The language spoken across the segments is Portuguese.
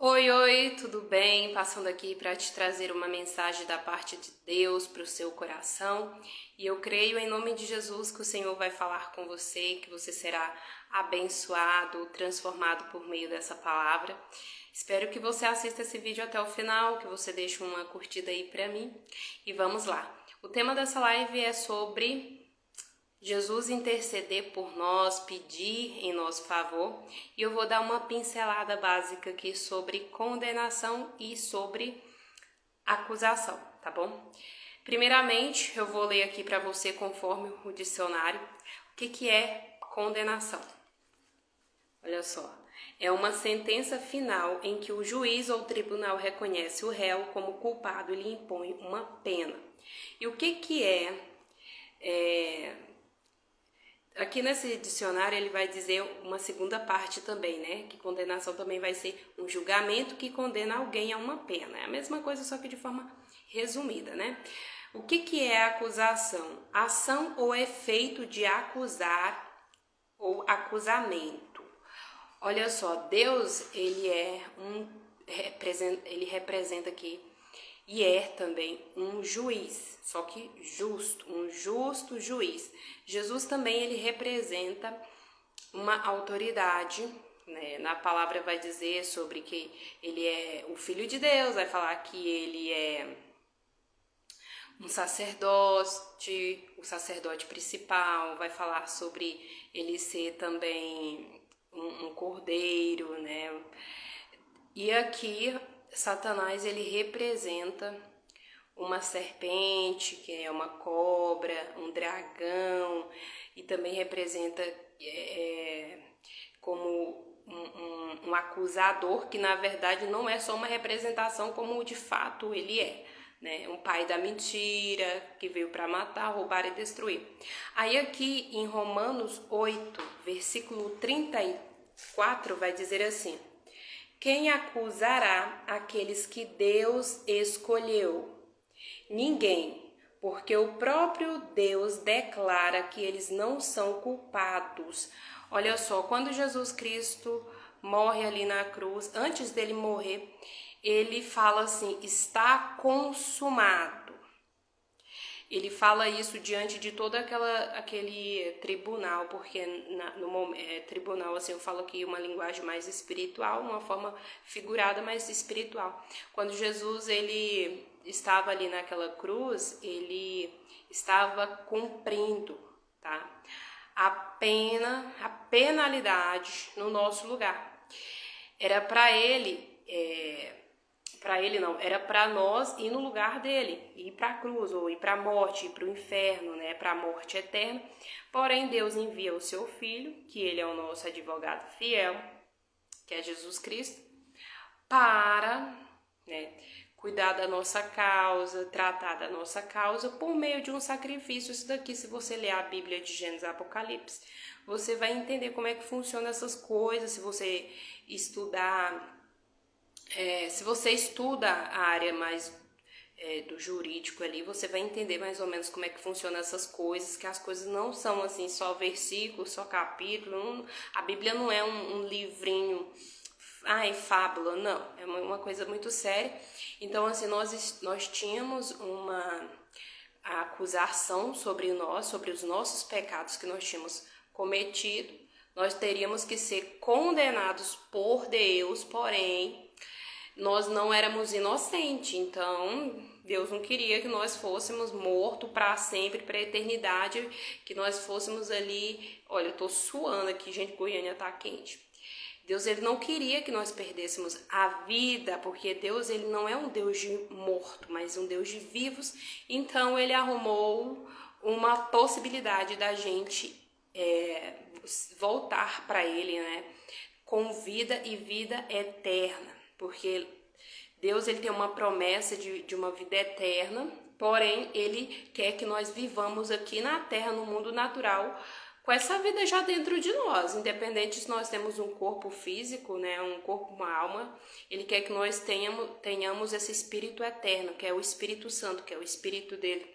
Oi, oi, tudo bem? Passando aqui para te trazer uma mensagem da parte de Deus para o seu coração. E eu creio em nome de Jesus que o Senhor vai falar com você, que você será abençoado, transformado por meio dessa palavra. Espero que você assista esse vídeo até o final, que você deixe uma curtida aí para mim. E vamos lá. O tema dessa live é sobre Jesus interceder por nós, pedir em nosso favor, e eu vou dar uma pincelada básica aqui sobre condenação e sobre acusação, tá bom? Primeiramente, eu vou ler aqui para você, conforme o dicionário, o que é condenação. Olha só, é uma sentença final em que o juiz ou tribunal reconhece o réu como culpado e lhe impõe uma pena. E o que é aqui nesse dicionário ele vai dizer uma segunda parte também, né? Que condenação também vai ser um julgamento que condena alguém a uma pena. É a mesma coisa, só que de forma resumida, né? O que é acusação? Ação ou efeito de acusar ou acusamento. Olha só, Deus, ele representa aqui e é também um juiz, só que justo, um justo juiz. Jesus também ele representa uma autoridade, né? Na palavra vai dizer sobre que ele é o Filho de Deus, vai falar que ele é um sacerdote, o sacerdote principal, vai falar sobre ele ser também um cordeiro, né? E aqui Satanás ele representa uma serpente, que é uma cobra, um dragão, e também representa como um acusador, que na verdade não é só uma representação como de fato ele é, né? Um pai da mentira, que veio para matar, roubar e destruir. Aí aqui em Romanos 8, versículo 34, vai dizer assim: quem acusará aqueles que Deus escolheu? Ninguém, porque o próprio Deus declara que eles não são culpados. Olha só, quando Jesus Cristo morre ali na cruz, antes dele morrer, ele fala assim: está consumado. Ele fala isso diante de todo aquele tribunal, porque tribunal, assim, eu falo aqui uma linguagem mais espiritual, uma forma figurada, mas espiritual. Quando Jesus, ele estava ali naquela cruz, ele estava cumprindo, tá? A penalidade no nosso lugar. Era para ele... era para nós ir no lugar dele, ir para a cruz, ou ir para a morte, ir para o inferno, né, para a morte eterna. Porém, Deus envia o seu Filho, que ele é o nosso advogado fiel, que é Jesus Cristo, para, né, cuidar da nossa causa, tratar da nossa causa por meio de um sacrifício. Isso daqui, se você ler a Bíblia de Gênesis e Apocalipse, você vai entender como é que funcionam essas coisas. Se você estudar... se você estuda a área mais do jurídico ali, você vai entender mais ou menos como é que funcionam essas coisas, que as coisas não são assim só versículo, só capítulo. A Bíblia não é um livrinho, fábula, não. É uma coisa muito séria. Então, assim, nós tínhamos uma acusação sobre nós, sobre os nossos pecados que nós tínhamos cometido. Nós teríamos que ser condenados por Deus, porém nós não éramos inocentes, então Deus não queria que nós fôssemos mortos para sempre, para a eternidade, que nós fôssemos ali... Olha, eu tô suando aqui, gente, Goiânia tá quente. Deus, ele não queria que nós perdêssemos a vida, porque Deus, ele não é um Deus de morto, mas um Deus de vivos. Então ele arrumou uma possibilidade da gente voltar para ele, né, com vida e vida eterna. Porque Deus, ele tem uma promessa de uma vida eterna, porém ele quer que nós vivamos aqui na terra, no mundo natural, com essa vida já dentro de nós, independente se nós temos um corpo físico, né, um corpo, uma alma. Ele quer que nós tenhamos esse espírito eterno, que é o Espírito Santo, que é o Espírito dele.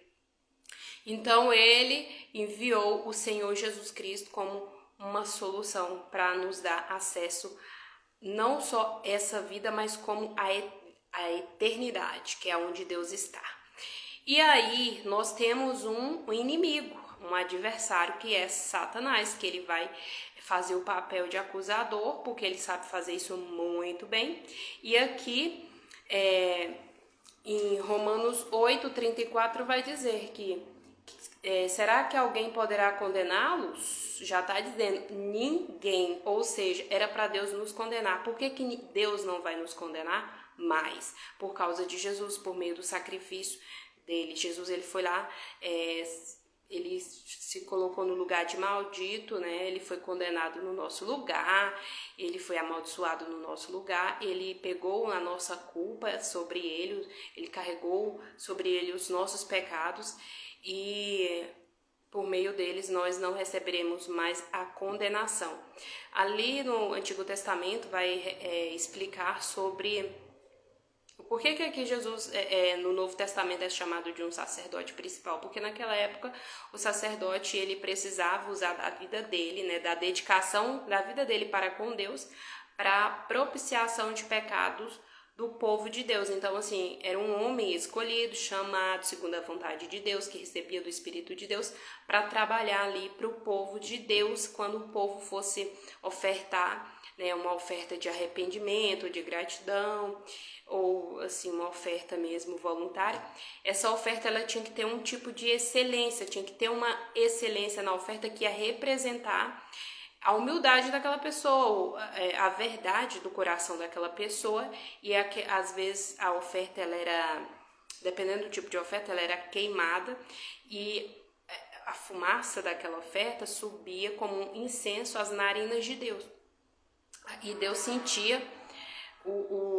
Então ele enviou o Senhor Jesus Cristo como uma solução para nos dar acesso não só essa vida, mas como a eternidade, que é onde Deus está. E aí nós temos um inimigo, um adversário, que é Satanás, que ele vai fazer o papel de acusador, porque ele sabe fazer isso muito bem. E aqui em Romanos 8:34 vai dizer que será que alguém poderá condená-los? Já está dizendo ninguém, ou seja, era para Deus nos condenar. Por que Deus não vai nos condenar mais? Por causa de Jesus, por meio do sacrifício dele. Jesus, ele foi lá, ele se colocou no lugar de maldito, né? Ele foi condenado no nosso lugar, ele foi amaldiçoado no nosso lugar, ele pegou a nossa culpa sobre ele carregou sobre ele os nossos pecados, e por meio deles nós não receberemos mais a condenação. Ali no Antigo Testamento vai explicar sobre por que aqui Jesus, no Novo Testamento, é chamado de um sacerdote principal? Porque naquela época o sacerdote ele precisava usar da vida dele, né, da dedicação da vida dele para com Deus, para propiciação de pecados do povo de Deus. Então, assim, era um homem escolhido, chamado segundo a vontade de Deus, que recebia do Espírito de Deus, para trabalhar ali para o povo de Deus, quando o povo fosse ofertar, né, uma oferta de arrependimento, de gratidão, ou assim, uma oferta mesmo voluntária. Essa oferta ela tinha que ter um tipo de excelência, tinha que ter uma excelência na oferta que ia representar a humildade daquela pessoa, a verdade do coração daquela pessoa, e às vezes a oferta, ela era, dependendo do tipo de oferta, ela era queimada, e a fumaça daquela oferta subia como um incenso às narinas de Deus, e Deus sentia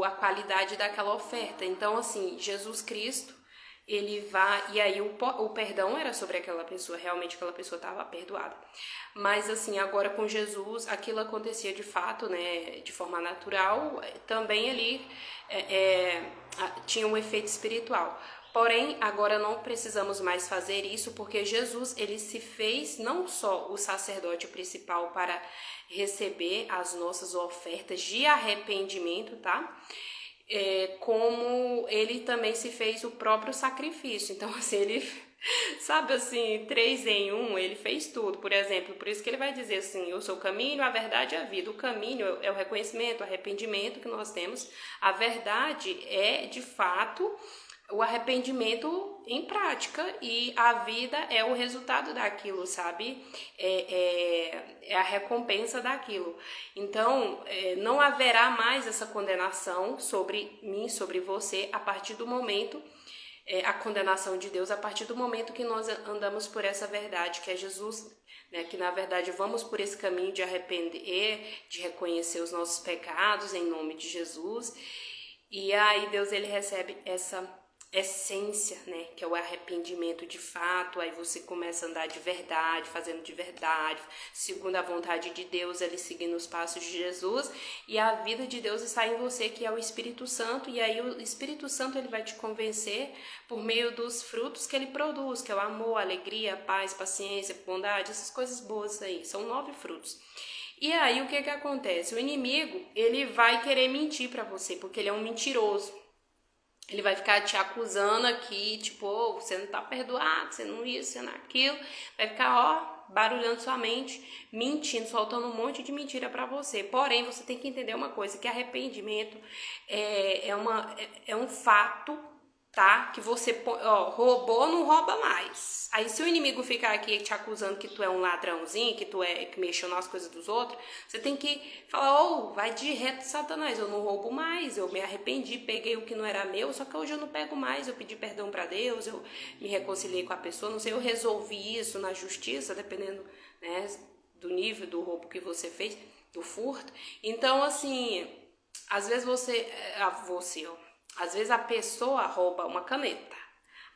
a qualidade daquela oferta. Então, assim, Jesus Cristo, ele vai, e aí o perdão era sobre aquela pessoa, realmente aquela pessoa estava perdoada. Mas assim, agora com Jesus, aquilo acontecia de fato, né, de forma natural, também ali tinha um efeito espiritual. Porém, agora não precisamos mais fazer isso, porque Jesus, ele se fez não só o sacerdote principal para receber as nossas ofertas de arrependimento, tá? Como ele também se fez o próprio sacrifício. Então, assim, ele, sabe assim, 3 em 1, ele fez tudo. Por exemplo, por isso que ele vai dizer assim, eu sou o caminho, a verdade e a vida. O caminho é o reconhecimento, o arrependimento que nós temos. A verdade é, de fato, o arrependimento em prática, e a vida é o resultado daquilo, sabe? É a recompensa daquilo. Então, não haverá mais essa condenação sobre mim, sobre você, a partir do momento, a condenação de Deus, a partir do momento que nós andamos por essa verdade, que é Jesus, né? Que na verdade vamos por esse caminho de arrepender, de reconhecer os nossos pecados em nome de Jesus, e aí Deus, ele recebe essa essência, né, que é o arrependimento de fato. Aí você começa a andar de verdade, fazendo de verdade, segundo a vontade de Deus, ali seguindo os passos de Jesus, e a vida de Deus está em você, que é o Espírito Santo, e aí o Espírito Santo, ele vai te convencer por meio dos frutos que ele produz, que é o amor, a alegria, a paz, paciência, bondade, essas coisas boas aí, são 9 frutos. E aí o que acontece? O inimigo, ele vai querer mentir para você, porque ele é um mentiroso. Ele vai ficar te acusando aqui, tipo, oh, você não tá perdoado, você não isso, você não aquilo. Vai ficar, barulhando sua mente, mentindo, soltando um monte de mentira pra você. Porém, você tem que entender uma coisa, que arrependimento é um fato, tá? Que você, roubou, não rouba mais. Aí se o inimigo ficar aqui te acusando que tu é um ladrãozinho, que tu que mexeu nas coisas dos outros, você tem que falar, vai de reto, Satanás, eu não roubo mais, eu me arrependi, peguei o que não era meu, só que hoje eu não pego mais, eu pedi perdão pra Deus, eu me reconciliei com a pessoa, não sei, eu resolvi isso na justiça, dependendo, né, do nível do roubo que você fez, do furto. Então, assim, às vezes às vezes a pessoa rouba uma caneta,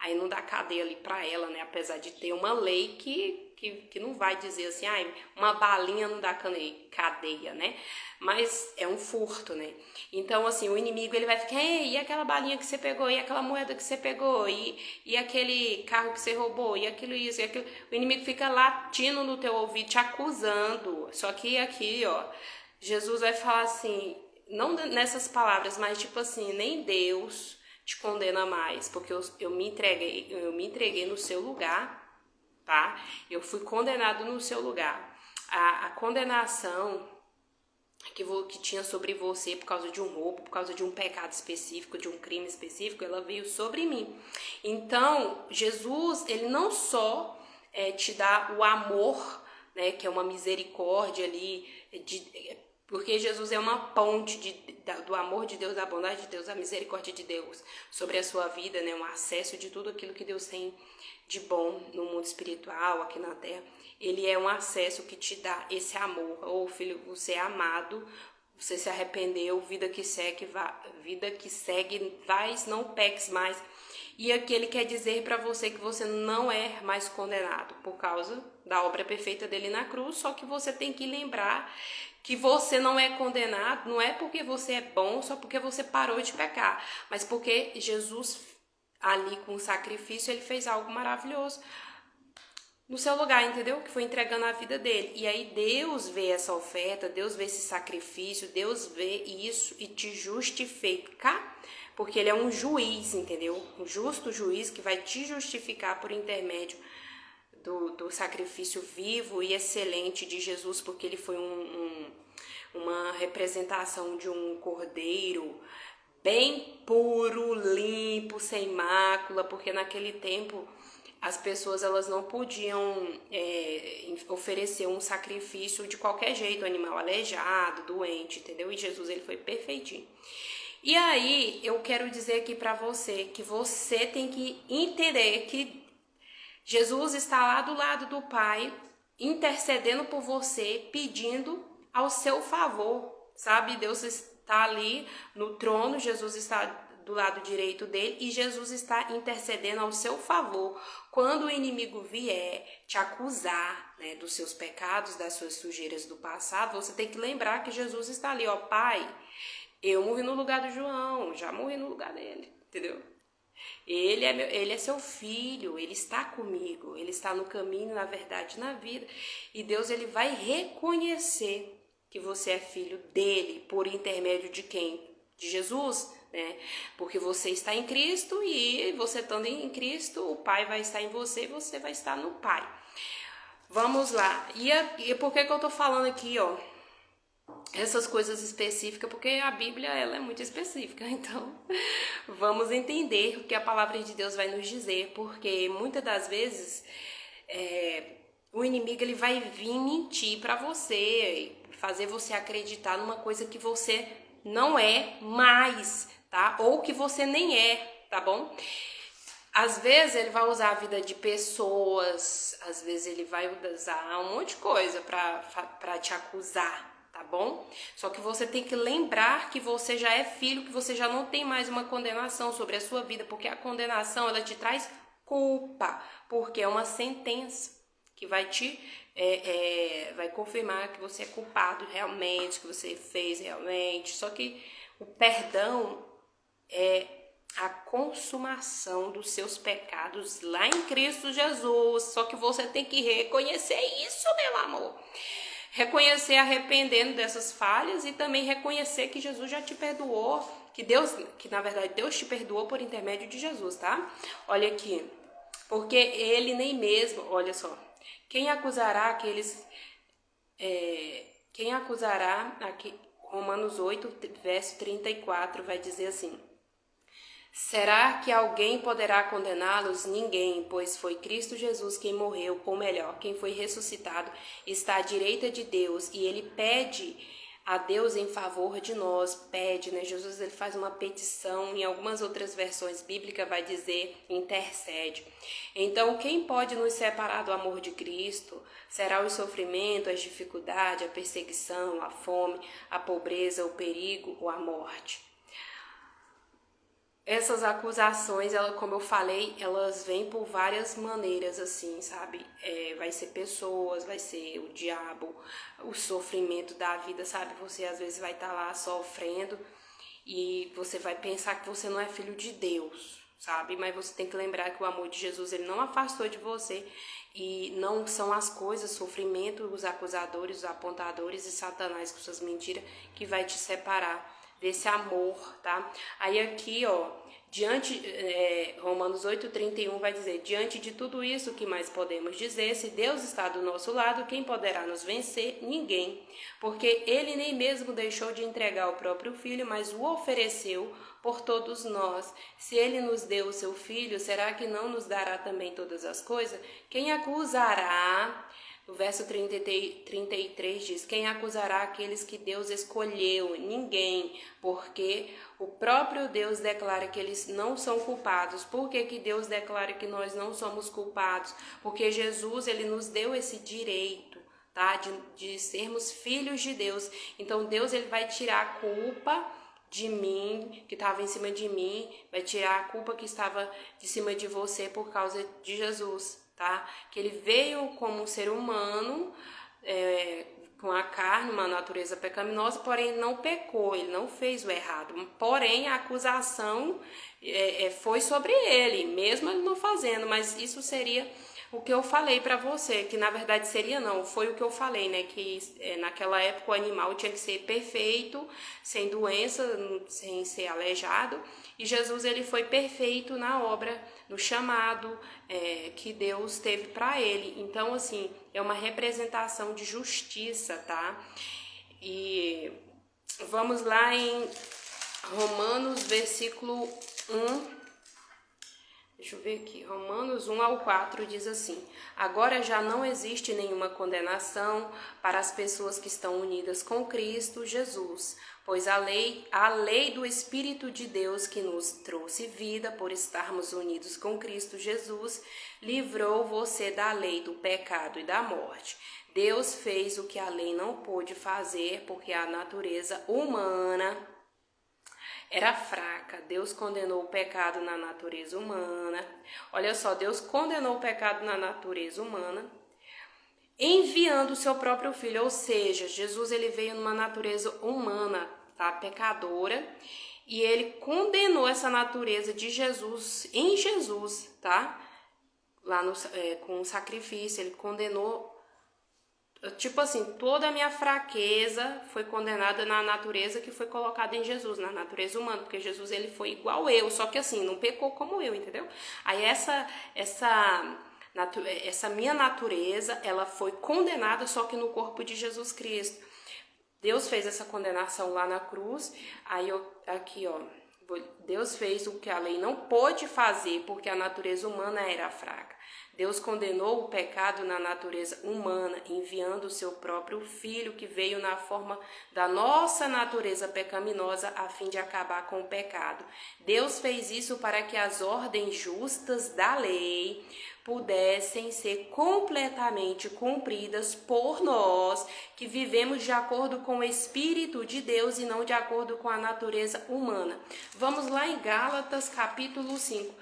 aí não dá cadeia ali pra ela, né? Apesar de ter uma lei que não vai dizer assim, uma balinha não dá cadeia, né? Mas é um furto, né? Então, assim, o inimigo, ele vai ficar, e aquela balinha que você pegou, e aquela moeda que você pegou, e aquele carro que você roubou, e aquilo isso, e aquilo. O inimigo fica latindo no teu ouvido, te acusando. Só que aqui, Jesus vai falar assim, não nessas palavras, mas tipo assim, nem Deus te condena mais, porque eu me entreguei no seu lugar, tá? Eu fui condenado no seu lugar. A condenação que tinha sobre você por causa de um roubo, por causa de um pecado específico, de um crime específico, ela veio sobre mim. Então, Jesus, ele não só te dá o amor, né, que é uma misericórdia ali, porque Jesus é uma ponte do amor de Deus, da bondade de Deus, da misericórdia de Deus sobre a sua vida, né, um acesso de tudo aquilo que Deus tem de bom no mundo espiritual, aqui na terra. Ele é um acesso que te dá esse amor. Ô filho, você é amado, você se arrependeu, vida que segue, vais, não peques mais. E aqui ele quer dizer para você que você não é mais condenado por causa da obra perfeita dele na cruz, só que você tem que lembrar que você não é condenado, não é porque você é bom, só porque você parou de pecar, mas porque Jesus ali com o sacrifício, ele fez algo maravilhoso no seu lugar, entendeu? Que foi entregando a vida dele. E aí Deus vê essa oferta, Deus vê esse sacrifício, Deus vê isso e te justifica, porque ele é um juiz, entendeu? Um justo juiz que vai te justificar por intermédio do sacrifício vivo e excelente de Jesus, porque ele foi uma representação de um cordeiro bem puro, limpo, sem mácula, porque naquele tempo as pessoas elas não podiam oferecer um sacrifício de qualquer jeito, animal aleijado, doente, entendeu? E Jesus ele foi perfeitinho. E aí eu quero dizer aqui para você que você tem que entender que Jesus está lá do lado do Pai, intercedendo por você, pedindo ao seu favor, sabe? Deus está ali no trono, Jesus está do lado direito dele e Jesus está intercedendo ao seu favor. Quando o inimigo vier te acusar, né, dos seus pecados, das suas sujeiras do passado, você tem que lembrar que Jesus está ali, ó, Pai, eu morri no lugar do João, já morri no lugar dele, entendeu? Ele é seu filho, ele está comigo, ele está no caminho, na verdade, na vida. E Deus ele vai reconhecer que você é filho dele por intermédio de quem? De Jesus, né? Porque você está em Cristo e você estando em Cristo, o Pai vai estar em você e você vai estar no Pai. Vamos lá. E por que eu tô falando aqui, ó? Essas coisas específicas, porque a Bíblia ela é muito específica, então vamos entender o que a palavra de Deus vai nos dizer, porque muitas das vezes o inimigo ele vai vir mentir para você, fazer você acreditar numa coisa que você não é mais, tá? Ou que você nem é, tá bom? Às vezes ele vai usar a vida de pessoas, às vezes ele vai usar um monte de coisa para te acusar, tá bom? Só que você tem que lembrar que você já é filho, que você já não tem mais uma condenação sobre a sua vida, porque a condenação ela te traz culpa, porque é uma sentença que vai te vai confirmar que você é culpado realmente, que você fez realmente. Só que o perdão é a consumação dos seus pecados lá em Cristo Jesus. Só que você tem que reconhecer isso, meu amor. Reconhecer arrependendo dessas falhas e também reconhecer que Jesus já te perdoou, que na verdade Deus te perdoou por intermédio de Jesus, tá? Olha aqui, porque ele nem mesmo, olha só, quem acusará aqui, Romanos 8, verso 34, vai dizer assim: será que alguém poderá condená-los? Ninguém, pois foi Cristo Jesus quem morreu, ou melhor, quem foi ressuscitado, está à direita de Deus, e ele pede a Deus em favor de nós, pede, né? Jesus ele faz uma petição, em algumas outras versões bíblicas vai dizer intercede. Então, quem pode nos separar do amor de Cristo? Será o sofrimento, as dificuldades, a perseguição, a fome, a pobreza, o perigo ou a morte? Essas acusações, como eu falei, elas vêm por várias maneiras, assim, sabe? Vai ser pessoas, vai ser o diabo, o sofrimento da vida, sabe? Você às vezes vai estar lá sofrendo e você vai pensar que você não é filho de Deus, sabe? Mas você tem que lembrar que o amor de Jesus, ele não afastou de você e não são as coisas, sofrimento, os acusadores, os apontadores e Satanás com suas mentiras que vai te separar desse amor, tá? Aí aqui, ó, Romanos 8:31 vai dizer: diante de tudo isso, o que mais podemos dizer? Se Deus está do nosso lado, quem poderá nos vencer? Ninguém, porque ele nem mesmo deixou de entregar o próprio filho, mas o ofereceu por todos nós. Se ele nos deu o seu filho, será que não nos dará também todas as coisas? Quem acusará? O verso 33 diz: quem acusará aqueles que Deus escolheu? Ninguém, porque o próprio Deus declara que eles não são culpados. Por que Deus declara que nós não somos culpados? Porque Jesus, ele nos deu esse direito, tá? De sermos filhos de Deus. Então Deus, ele vai tirar a culpa de mim, que estava em cima de mim, vai tirar a culpa que estava de cima de você por causa de Jesus. Tá? Que ele veio como um ser humano, com a carne, uma natureza pecaminosa, porém ele não pecou, ele não fez o errado. Porém, a acusação foi sobre ele, mesmo ele não fazendo, mas isso seria o que eu falei para você, que na verdade seria não, foi o que eu falei, né, que naquela época o animal tinha que ser perfeito, sem doença, sem ser aleijado, e Jesus, ele foi perfeito na obra, no chamado que Deus teve para ele. Então, assim, é uma representação de justiça, tá? E vamos lá em Romanos, versículo 1. Deixa eu ver aqui, Romanos 1-4 diz assim: agora já não existe nenhuma condenação para as pessoas que estão unidas com Cristo Jesus, pois a lei do Espírito de Deus que nos trouxe vida por estarmos unidos com Cristo Jesus, livrou você da lei do pecado e da morte. Deus fez o que a lei não pôde fazer, porque a natureza humana era fraca. Deus condenou o pecado na natureza humana. Olha só, Deus condenou o pecado na natureza humana, enviando o seu próprio filho. Ou seja, Jesus, ele veio numa natureza humana, tá? Pecadora, e ele condenou essa natureza de Jesus, em Jesus, tá? Lá com o sacrifício, ele condenou. Tipo assim, toda a minha fraqueza foi condenada na natureza que foi colocada em Jesus, na natureza humana, porque Jesus, ele foi igual eu, só que assim, não pecou como eu, entendeu? Aí essa minha natureza, ela foi condenada, só que no corpo de Jesus Cristo. Deus fez essa condenação lá na cruz. Aí aqui, ó, Deus fez o que a lei não pôde fazer, porque a natureza humana era fraca. Deus condenou o pecado na natureza humana, enviando o seu próprio Filho, que veio na forma da nossa natureza pecaminosa, a fim de acabar com o pecado. Deus fez isso para que as ordens justas da lei pudessem ser completamente cumpridas por nós, que vivemos de acordo com o Espírito de Deus e não de acordo com a natureza humana. Vamos lá em Gálatas, capítulo 5.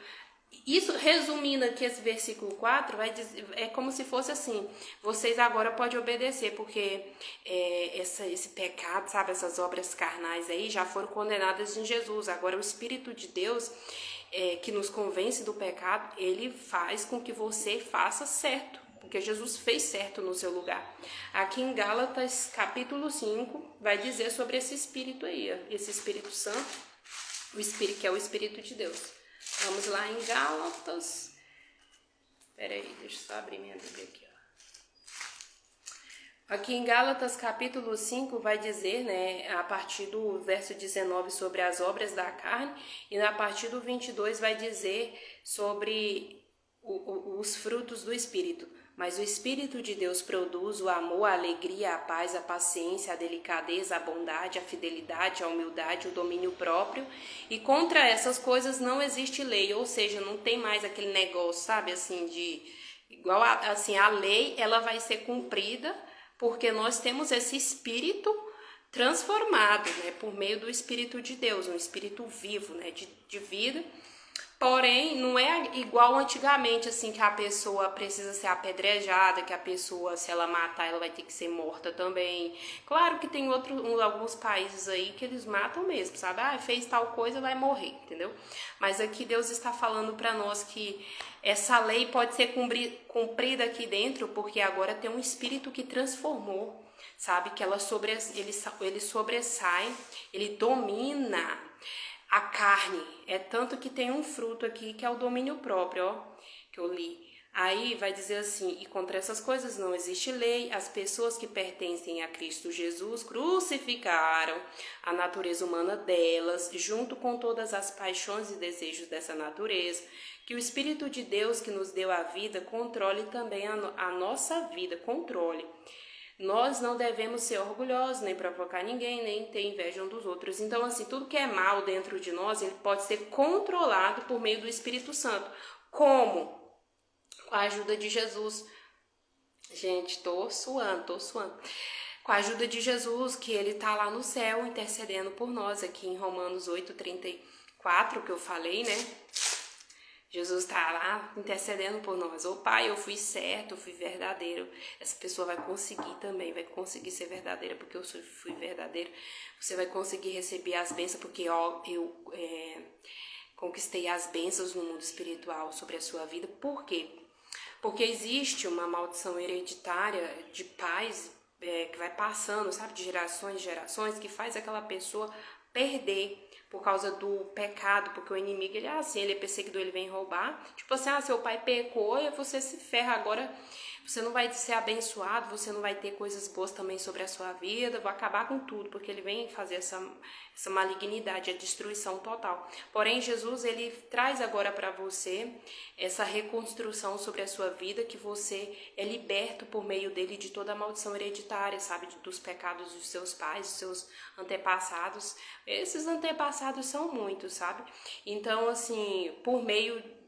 Isso, resumindo aqui esse versículo 4, vai dizer, é como se fosse assim: vocês agora podem obedecer, porque esse pecado, sabe, essas obras carnais aí já foram condenadas em Jesus. Agora o Espírito de Deus, que nos convence do pecado, ele faz com que você faça certo, porque Jesus fez certo no seu lugar. Aqui em Gálatas, capítulo 5, vai dizer sobre esse Espírito aí, esse Espírito Santo, o Espírito que é o Espírito de Deus. Vamos lá em Gálatas. Peraí, deixa eu só abrir minha Bíblia aqui, ó. Aqui em Gálatas capítulo 5 vai dizer, né, a partir do verso 19 sobre as obras da carne, e a partir do 22 vai dizer sobre os frutos do Espírito. Mas o Espírito de Deus produz o amor, a alegria, a paz, a paciência, a delicadeza, a bondade, a fidelidade, a humildade, o domínio próprio. E contra essas coisas não existe lei, ou seja, não tem mais aquele negócio, sabe, assim, igual assim, a lei, ela vai ser cumprida porque nós temos esse Espírito transformado, né, por meio do Espírito de Deus, um Espírito vivo, né, de vida. Porém, não é igual antigamente, assim, que a pessoa precisa ser apedrejada, que a pessoa, se ela matar, ela vai ter que ser morta também. Claro que tem alguns países aí que eles matam mesmo, sabe? Ah, fez tal coisa, vai morrer, entendeu? Mas aqui Deus está falando para nós que essa lei pode ser cumprida aqui dentro, porque agora tem um Espírito que transformou. sabe? Que ele sobressai, ele domina a carne. É tanto que tem um fruto aqui que é o domínio próprio, ó, que eu li. Aí vai dizer assim: e contra essas coisas não existe lei, as pessoas que pertencem a Cristo Jesus crucificaram a natureza humana delas, junto com todas as paixões e desejos dessa natureza. Que o Espírito de Deus que nos deu a vida controle também a nossa vida, controle. Nós não devemos ser orgulhosos, nem provocar ninguém, nem ter inveja um dos outros. Então, assim, tudo que é mal dentro de nós, ele pode ser controlado por meio do Espírito Santo. Como? Com a ajuda de Jesus. Gente, tô suando. Com a ajuda de Jesus, que ele tá lá no céu intercedendo por nós, aqui em Romanos 8:34, que eu falei, né? Jesus está lá intercedendo por nós. Ô Pai, eu fui certo, eu fui verdadeiro. Essa pessoa vai conseguir também, vai conseguir ser verdadeira porque eu fui verdadeiro. Você vai conseguir receber as bênçãos porque eu conquistei as bênçãos no mundo espiritual sobre a sua vida. Por quê? Porque existe uma maldição hereditária de pais que vai passando, sabe, de gerações em gerações, que faz aquela pessoa perder por causa do pecado, porque o inimigo, ele é assim, ele é perseguidor, ele vem roubar. Tipo assim, seu pai pecou e você se ferra, agora você não vai ser abençoado, você não vai ter coisas boas também sobre a sua vida, vou acabar com tudo, porque ele vem fazer essa malignidade, a destruição total. Porém, Jesus, ele traz agora para você essa reconstrução sobre a sua vida, que você é liberto por meio dele de toda a maldição hereditária, sabe, dos pecados dos seus pais, dos seus antepassados. Esses antepassados são muitos, sabe? Então, assim, por meio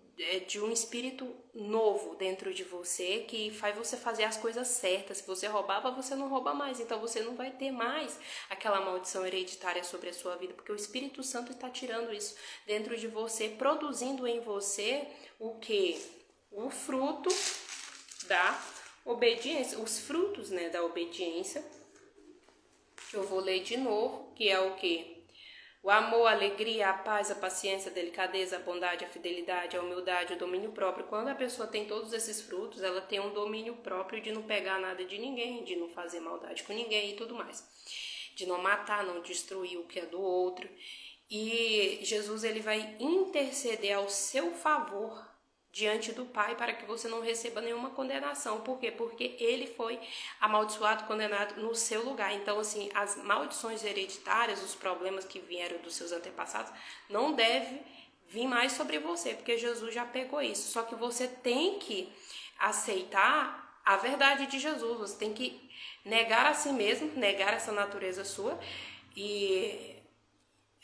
de um espírito novo dentro de você, que faz você fazer as coisas certas. Se você roubava, você não rouba mais, então você não vai ter mais aquela maldição hereditária sobre a sua vida, porque o Espírito Santo está tirando isso dentro de você, produzindo em você o quê? O fruto da obediência, os frutos, né, da obediência, que eu vou ler de novo, que é o quê? O amor, a alegria, a paz, a paciência, a delicadeza, a bondade, a fidelidade, a humildade, o domínio próprio. Quando a pessoa tem todos esses frutos, ela tem um domínio próprio de não pegar nada de ninguém, de não fazer maldade com ninguém e tudo mais. De não matar, não destruir o que é do outro. E Jesus, ele vai interceder ao seu favor diante do Pai para que você não receba nenhuma condenação. Por quê? Porque ele foi amaldiçoado, condenado no seu lugar. Então, assim, as maldições hereditárias, os problemas que vieram dos seus antepassados, não deve vir mais sobre você, porque Jesus já pegou isso. Só que você tem que aceitar a verdade de Jesus, você tem que negar a si mesmo, negar essa natureza sua e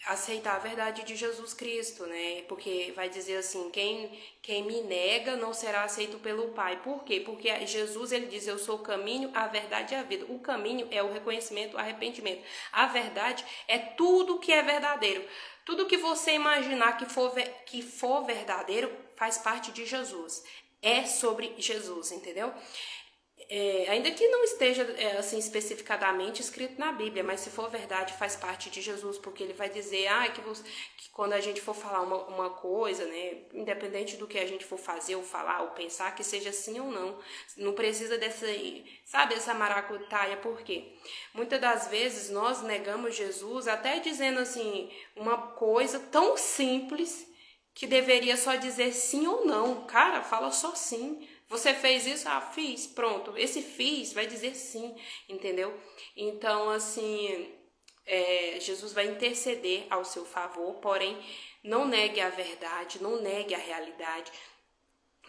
aceitar a verdade de Jesus Cristo, né? Porque vai dizer assim, quem me nega não será aceito pelo Pai. Por quê? Porque Jesus, ele diz, eu sou o caminho, a verdade e a vida. O caminho é o reconhecimento, o arrependimento. A verdade é tudo que é verdadeiro. Tudo que você imaginar que for verdadeiro faz parte de Jesus. É sobre Jesus, entendeu? Ainda que não esteja assim especificadamente escrito na Bíblia, mas se for verdade faz parte de Jesus, porque ele vai dizer que quando a gente for falar uma coisa, né, independente do que a gente for fazer ou falar ou pensar, que seja sim ou não precisa dessa maracutaia. Por quê? Muitas das vezes nós negamos Jesus até dizendo assim uma coisa tão simples que deveria só dizer sim ou não. Cara, fala só sim. Você fez isso? Ah, fiz. Pronto. Esse fiz vai dizer sim, entendeu? Então, assim, Jesus vai interceder ao seu favor, porém, não negue a verdade, não negue a realidade.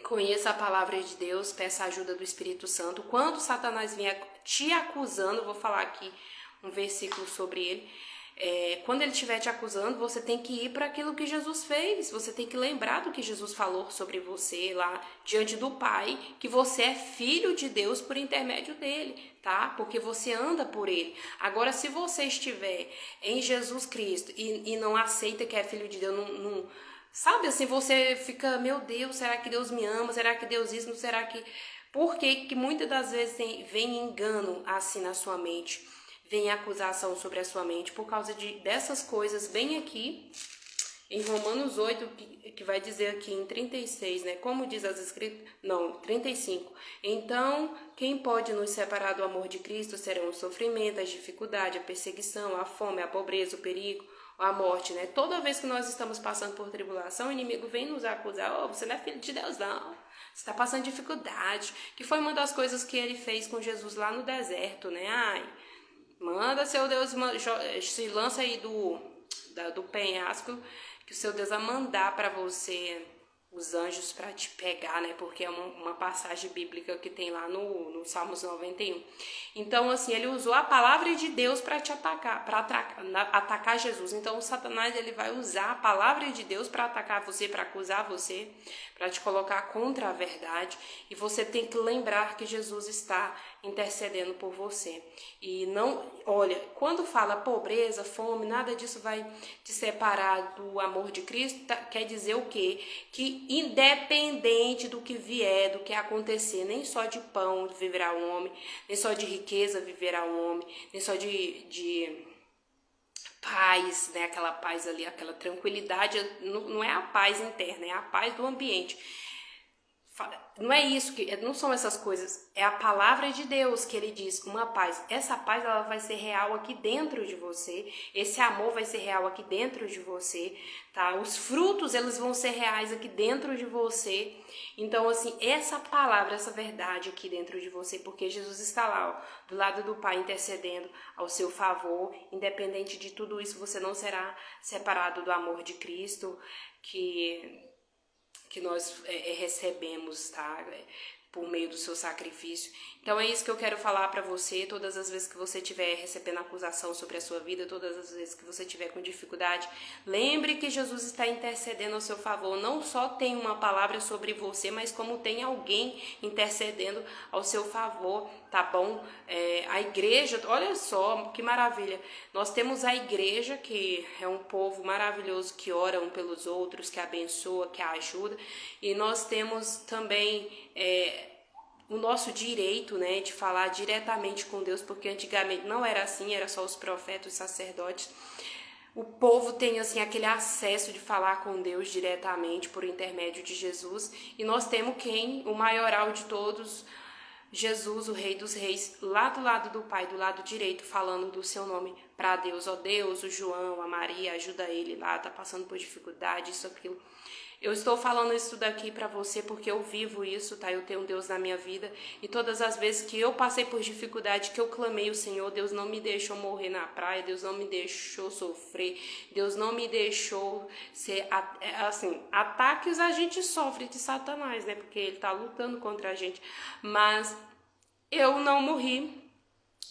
Conheça a palavra de Deus, peça a ajuda do Espírito Santo. Quando Satanás vier te acusando, vou falar aqui um versículo sobre ele. Quando ele estiver te acusando, você tem que ir para aquilo que Jesus fez. Você tem que lembrar do que Jesus falou sobre você lá diante do Pai, que você é filho de Deus por intermédio dele, tá? Porque você anda por ele. Agora, se você estiver em Jesus Cristo e não aceita que é filho de Deus, não sabe assim, você fica, meu Deus, será que Deus me ama? Será que Deus isso? Será que... Por que muitas das vezes vem engano assim na sua mente? Vem acusação sobre a sua mente por causa dessas coisas bem aqui. em Romanos 8, que vai dizer aqui em 36, né? Como diz as escrituras, não, 35. Então, quem pode nos separar do amor de Cristo serão o sofrimento, a dificuldade, a perseguição, a fome, a pobreza, o perigo, a morte, né? Toda vez que nós estamos passando por tribulação, o inimigo vem nos acusar, você não é filho de Deus, não. Você está passando dificuldade, que foi uma das coisas que ele fez com Jesus lá no deserto, né? Ai, manda seu Deus, se lança aí do penhasco, que o seu Deus vai mandar para você os anjos para te pegar, né? Porque é uma passagem bíblica que tem lá no Salmos 91. Então, assim, ele usou a palavra de Deus para te atacar, para atacar Jesus. Então, o Satanás, ele vai usar a palavra de Deus para atacar você, para acusar você, para te colocar contra a verdade. E você tem que lembrar que Jesus está intercedendo por você. E não, olha, quando fala pobreza, fome, nada disso vai te separar do amor de Cristo, quer dizer o quê? Que independente do que vier, do que acontecer, nem só de pão viverá um homem, nem só de riqueza viverá um homem, nem só de paz, né? Aquela paz ali, aquela tranquilidade, não é a paz interna, é a paz do ambiente. Não é isso, não são essas coisas, é a palavra de Deus que ele diz, uma paz. Essa paz, ela vai ser real aqui dentro de você, esse amor vai ser real aqui dentro de você, tá? Os frutos, eles vão ser reais aqui dentro de você. Então, assim, essa palavra, essa verdade aqui dentro de você, porque Jesus está lá, ó, do lado do Pai, intercedendo ao seu favor. Independente de tudo isso, você não será separado do amor de Cristo, que nós recebemos, tá? Por meio do seu sacrifício. Então é isso que eu quero falar para você, todas as vezes que você estiver recebendo acusação sobre a sua vida, todas as vezes que você estiver com dificuldade, lembre que Jesus está intercedendo ao seu favor. Não só tem uma palavra sobre você, mas como tem alguém intercedendo ao seu favor, tá bom? A igreja, olha só que maravilha, nós temos a igreja, que é um povo maravilhoso que ora um pelos outros, que abençoa, que ajuda, e nós temos também o nosso direito, né, de falar diretamente com Deus, porque antigamente não era assim, era só os profetas, os sacerdotes. O povo tem assim aquele acesso de falar com Deus diretamente por intermédio de Jesus, e nós temos quem? O maioral de todos, Jesus, o Rei dos Reis, lá do lado do Pai, do lado direito, falando do seu nome para Deus. Ó Deus, o João, a Maria, ajuda ele lá, tá passando por dificuldade, isso, aquilo. Eu estou falando isso daqui para você porque eu vivo isso, tá? Eu tenho Deus na minha vida, e todas as vezes que eu passei por dificuldade, que eu clamei o Senhor, Deus não me deixou morrer na praia, Deus não me deixou sofrer, Deus não me deixou ser, assim, ataques a gente sofre de Satanás, né? Porque ele tá lutando contra a gente, mas eu não morri.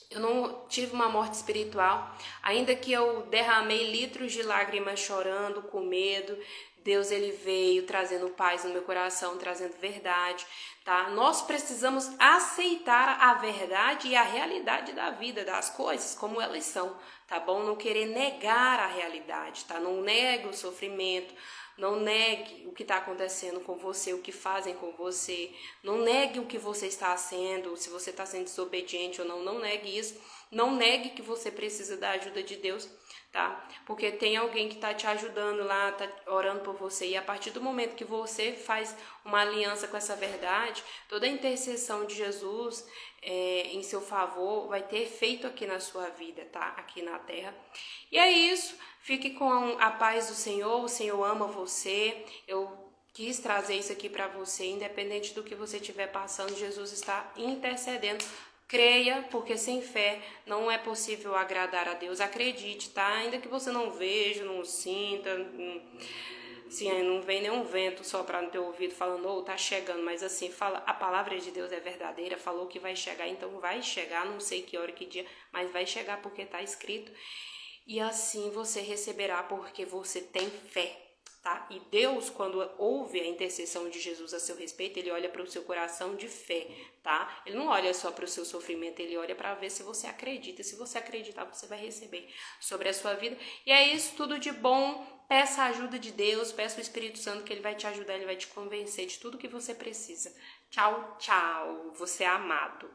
Eu não tive uma morte espiritual, ainda que eu derramei litros de lágrimas chorando, com medo. Deus, ele veio trazendo paz no meu coração, trazendo verdade, tá? Nós precisamos aceitar a verdade e a realidade da vida, das coisas, como elas são, tá bom? Não querer negar a realidade, tá? Não negue o sofrimento, não negue o que está acontecendo com você, o que fazem com você, não negue o que você está sendo, se você está sendo desobediente ou não, não negue isso, não negue que você precisa da ajuda de Deus, tá? Porque tem alguém que tá te ajudando lá, tá orando por você, e a partir do momento que você faz uma aliança com essa verdade, toda a intercessão de Jesus em seu favor vai ter efeito aqui na sua vida, tá? Aqui na terra. E é isso, fique com a paz do Senhor, o Senhor ama você. Eu quis trazer isso aqui para você, independente do que você estiver passando, Jesus está intercedendo. Creia, porque sem fé não é possível agradar a Deus. Acredite, tá? Ainda que você não veja, não sinta, assim, não vem nenhum vento soprar no teu ouvido falando, oh, tá chegando. Mas assim, fala, a palavra de Deus é verdadeira, falou que vai chegar, então vai chegar, não sei que hora, que dia, mas vai chegar porque tá escrito. E assim você receberá porque você tem fé. Tá? E Deus, quando ouve a intercessão de Jesus a seu respeito, ele olha para o seu coração de fé, tá? Ele não olha só para o seu sofrimento, ele olha para ver se você acredita. Se você acreditar, você vai receber sobre a sua vida. E é isso, tudo de bom. Peça a ajuda de Deus, peça o Espírito Santo que ele vai te ajudar, ele vai te convencer de tudo que você precisa. Tchau, tchau. Você é amado.